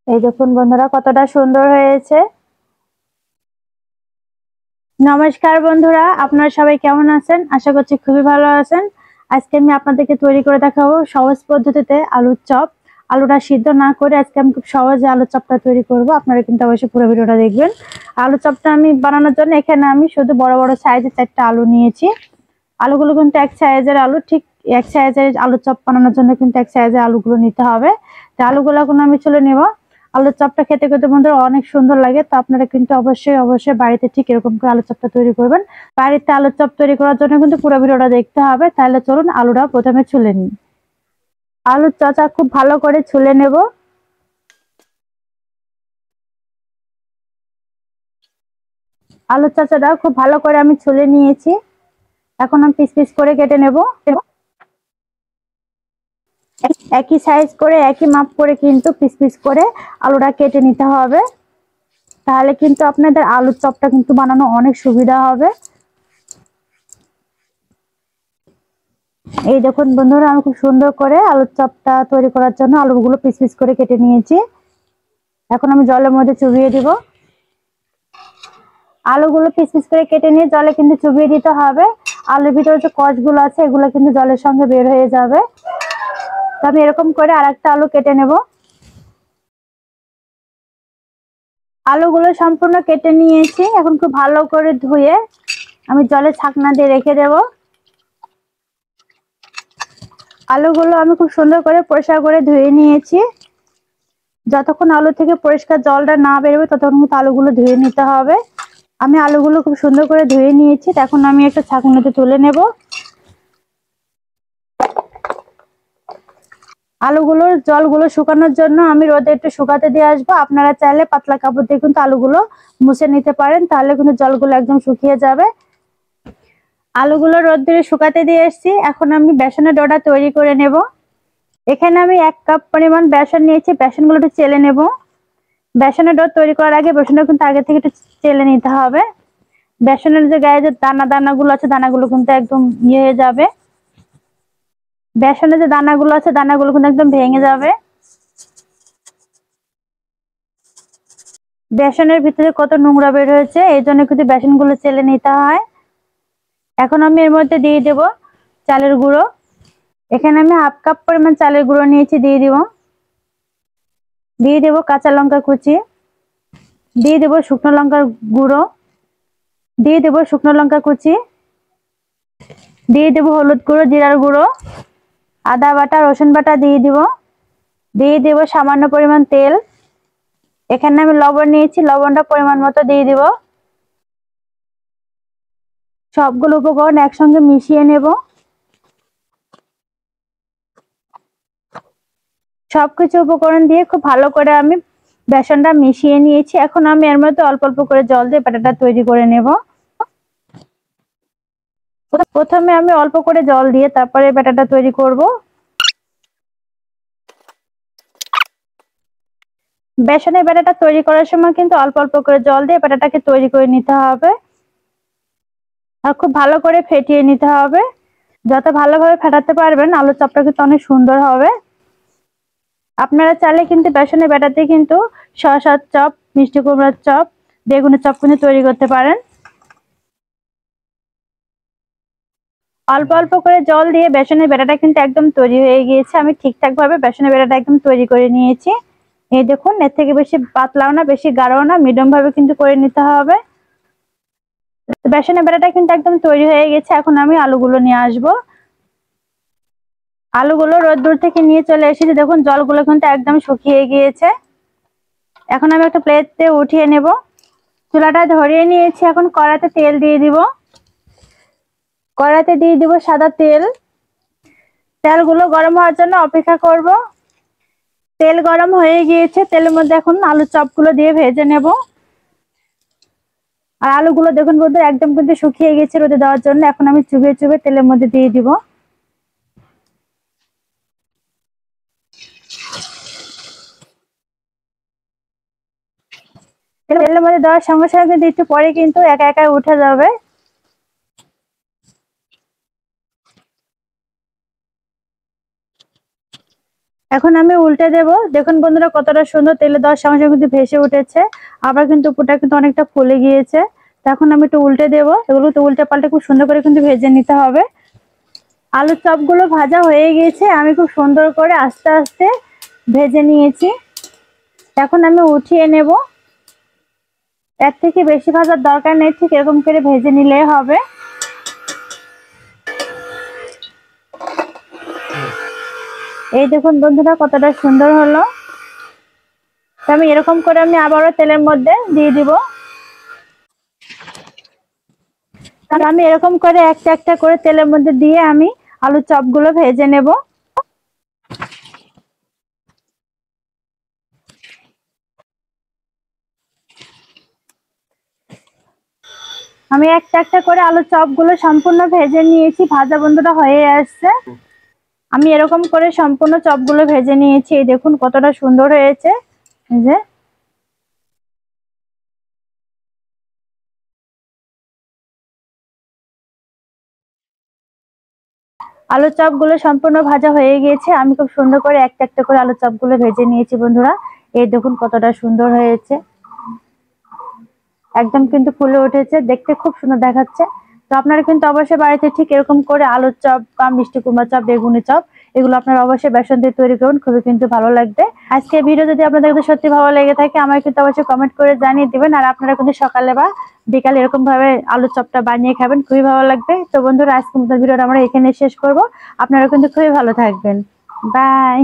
এই দেখুন বন্ধুরা কতটা সুন্দর হয়েছে। নমস্কার বন্ধুরা, আপনারা সবাই কেমন আছেন? আশা করছি খুবই ভালো আছেন। আজকে আমি আপনাদেরকে তৈরি করে দেখাবো সহজ পদ্ধতিতে আলুর চপ। আলুটা সিদ্ধ না করে আজকে আমি খুব সহজে আলুর চপটা তৈরি করব। আপনারা কিন্তু অবশ্যই পুরো ভিডিওটা দেখবেন। আলুর চপটা আমি বানানোর জন্য এখানে আমি শুধু বড় বড় সাইজের 4টা আলু নিয়েছি। আলুগুলো কিন্তু এক সাইজের আলু, ঠিক এক সাইজের আলুর চপ বানানোর জন্য কিন্তু এক সাইজের আলুগুলো নিতে হবে। তো আলুগুলো এখন আমি চলে নেব। আলুর চপটা খেতে খেতে বন্ধুরা অনেক সুন্দর লাগে। তো আপনারা কিন্তু অবশ্যই বাড়িতে ঠিক এরকম করে আলুর চপটা তৈরি করবেন। বাড়িতে আলুর চপ তৈরি করার জন্য কিন্তু পুরো ভিডিওটা দেখতে হবে। তাহলে চলুন আলুটা প্রথমে ছুলে নিই। আলুর চচা খুব ভালো করে ছুলে নেব। আলুর চচাটা খুব ভালো করে আমি ছুলে নিয়েছি। এখন আমি পিস পিস করে কেটে নেব। একই সাইজ করে একই মাপ করে কিন্তু পিস পিস করে আলুটা কেটে নিতে হবে। তাহলে কিন্তু আপনাদের আলুর চপটা কিন্তু বানানো অনেক সুবিধা হবে। এই দেখুন বন্ধুরা, আমি খুব সুন্দর করে আলুর চপটা তৈরি করার জন্য আলুগুলো পিস পিস করে কেটে নিয়েছি। এখন আমি জলের মধ্যে চুবিয়ে দিব। আলুগুলো পিস পিস করে কেটে নিয়ে জলে কিন্তু চুবিয়ে দিতে হবে। আলুর ভিতরে যে কষগুলো আছে এগুলো কিন্তু জলের সঙ্গে বের হয়ে যাবে। তো আমি এরকম করে আরেকটা আলু কেটে নেব। আলুগুলো সম্পূর্ণ কেটে নিয়েছি। এখন খুব ভালো করে ধুয়ে আমি জলে ছাকনা দিয়ে রেখে দেব। আলুগুলো আমি খুব সুন্দর করে পরিষ্কার করে ধুয়ে নিয়েছি। যতক্ষণ আলু থেকে পরিষ্কার জলটা না বেরোবে ততক্ষণ কিন্তু আলুগুলো ধুয়ে নিতে হবে। আমি আলুগুলো খুব সুন্দর করে ধুয়ে নিয়েছি। এখন আমি একটা ছাঁকনিতে তুলে নেব। আলুগুলোর জলগুলো শুকানোর জন্য আমি রোদে একটু শুকাতে দিয়ে আসবো। আপনারা চাইলে পাতলা কাপড় দিয়ে কিন্তু আলুগুলো মুছে নিতে পারেন, তাহলে কিন্তু জলগুলো একদম শুকিয়ে যাবে। আলুগুলো রোদ্দুরে শুকাতে দিয়ে এসেছি। এখন আমি বেসনের ডোটা তৈরি করে নেব। এখানে আমি 1 কাপ পরিমাণ বেসন নিয়েছি। বেসনগুলো একটু চেলে নেব। বেসনের ডো তৈরি করার আগে বেসনটা কিন্তু আগে থেকে একটু চেলে নিতে হবে। বেসনের যে গায়ে যে দানাগুলো আছে দানাগুলো কিন্তু একদম ইয়ে হয়ে যাবে। বেসনের যে দানাগুলো আছে দানাগুলো কিন্তু একদম ভেঙে যাবে। বেসনের ভিতরে কত নোংরা বের হয়েছে, এই জন্য কিন্তু বেসনগুলো চেলে নিতে হয়। এখন আমি এর মধ্যে দিয়ে দেব চালের গুঁড়ো। এখানে আমি 1/2 কাপ পরিমাণ চালের গুঁড়ো নিয়েছি, দিয়ে দিব। দিয়ে দেব কাঁচা লঙ্কা কুচি। দিয়ে দেব শুকনো লঙ্কার গুঁড়ো। দিয়ে দেব শুকনো লঙ্কা কুচি। দিয়ে দেব হলুদ গুঁড়ো, জিরার গুঁড়ো, আদা বাটা, রসুন বাটা দিয়ে দিব। দিয়ে দেব সামান্য পরিমাণ তেল। এখানে আমি লবণ নিয়েছি, লবণটা পরিমাণ মতো দিয়ে দিব। সবগুলো উপকরণ একসঙ্গে মিশিয়ে নেব। সবকিছু উপকরণ দিয়ে খুব ভালো করে আমি বেসনটা মিশিয়ে নিয়েছি। এখন আমি এর মধ্যে অল্প অল্প করে জল দিয়ে ব্যাটারটা তৈরি করে নেব। প্রথমে আমি অল্প করে জল দিয়ে তারপরে ব্যাটারটা তৈরি করব। বেসনের ব্যাটারটা তৈরি করার সময় কিন্তু অল্প অল্প করে জল দিয়ে ব্যাটারটাকে তৈরি করে নিতে হবে আর খুব ভালো করে ফেটিয়ে নিতে হবে। যত ভালোভাবে ফেটাতে পারবেন আলুর চপটা কিন্তু অনেক সুন্দর হবে। আপনারা চাইলে কিন্তু বেসনের ব্যাটার দিয়ে কিন্তু শসার চপ, মিষ্টি কুমড়ার চপ, বেগুনের চপ কিন্তু তৈরি করতে পারেন। অল্প অল্প করে জল দিয়ে বেসনের ব্যাটারটা কিন্তু একদম তৈরি হয়ে গিয়েছে। আমি ঠিকঠাক ভাবে বেসনের ব্যাটারটা একদম তৈরি করে নিয়েছি। এই দেখুন, এর থেকে বেশি পাতলাও না বেশি গাঢ়ও না, মিডিয়াম ভাবে কিন্তু করে নিতে হবে। বেসনের ব্যাটারটা কিন্তু একদম তৈরি হয়ে গেছে। এখন আমি আলুগুলো নিয়ে আসবো। আলুগুলো রোদ্দুর থেকে নিয়ে চলে এসেছি। দেখুন জলগুলো কিন্তু একদম শুকিয়ে গিয়েছে। এখন আমি একটা প্লেটে উঠিয়ে নেব। চুলাটা ধরিয়ে নিয়েছি। এখন কড়াইতে তেল দিয়ে দিব। কড়াইতে দিয়ে দিব সাদা তেল। তেলগুলো গরম হওয়ার জন্য অপেক্ষা করব। তেল গরম হয়ে গিয়েছে। তেলের মধ্যে এখন আলুর চপগুলো দিয়ে ভেজে নেব। আর আলুগুলো দেখুন বন্ধুরা একদম কিন্তু শুকিয়ে গেছে রোদে দেওয়ার জন্য। এখন আমি চুবিয়ে চুবিয়ে তেলের মধ্যে দিয়ে দিব। তেলের মধ্যে দেওয়ার সঙ্গে সঙ্গে কিন্তু একটু পরে কিন্তু একা একা উঠে যাবে। এখন আমি উল্টে দেব। দেখুন বন্ধুরা কতটা সুন্দর তেলে দেওয়ার সঙ্গে সঙ্গে কিন্তু ভেসে উঠেছে, আবার কিন্তু উপরটা কিন্তু অনেকটা ফুলে গিয়েছে। এখন আমি একটু উল্টে দেব, এগুলো তো উল্টে পাল্টে খুব সুন্দর করে কিন্তু ভেজে নিতে হবে। আলুর চপগুলো ভাজা হয়ে গিয়েছে, আমি খুব সুন্দর করে আস্তে আস্তে ভেজে নিয়েছি। এখন আমি উঠিয়ে নেব। এর থেকে বেশি ভাজার দরকার নেই, ঠিক এরকম করে ভেজে নিলেই হবে। এই দেখুন বন্ধুরা কতটা সুন্দর হলো। তো আমি এরকম করে আমি আবারও তেলের মধ্যে দিয়ে দিব। আমি এরকম করে একটা একটা করে তেলের মধ্যে দিয়ে আমি আলুর চপগুলো ভেজে নেব। আমি একটা একটা করে আলুর চপগুলো সম্পূর্ণ ভেজে নিয়েছি, ভাজা বন্ধুরা হয়ে আসছে। আমি এরকম করে সম্পূর্ণ চপগুলো ভেজে নিয়েছি। এই দেখুন কতটা সুন্দর হয়েছে। এই যে আলুর চপগুলো সম্পূর্ণ ভাজা হয়ে গিয়েছে। আমি খুব সুন্দর করে একটা একটা করে আলুর চপগুলো ভেজে নিয়েছি বন্ধুরা। এই দেখুন কতটা সুন্দর হয়েছে, একদম কিন্তু ফুলে উঠেছে, দেখতে খুব সুন্দর দেখাচ্ছে। তো আপনারা কিন্তু অবশ্যই বাড়িতে ঠিক এরকম করে আলুর চপ, মিষ্টি কুমড়া চপ, বেগুনি চপ, এগুলো আপনারা অবশ্যই বেসন দিয়ে তৈরি করুন, খুবই কিন্তু ভালো লাগবে। আজকে ভিডিও যদি আপনাদের কাছে সত্যি ভালো লেগে থাকে আমাকে কিন্তু অবশ্যই কমেন্ট করে জানিয়ে দিবেন। আর আপনারা কিন্তু সকালে বা বিকালে এরকম ভাবে আলুর চপটা বানিয়ে খাবেন, খুবই ভালো লাগবে। তো বন্ধুরা আজকে ভিডিওটা আমরা এখানে শেষ করব। আপনারা কিন্তু খুবই ভালো থাকবেন। বাই।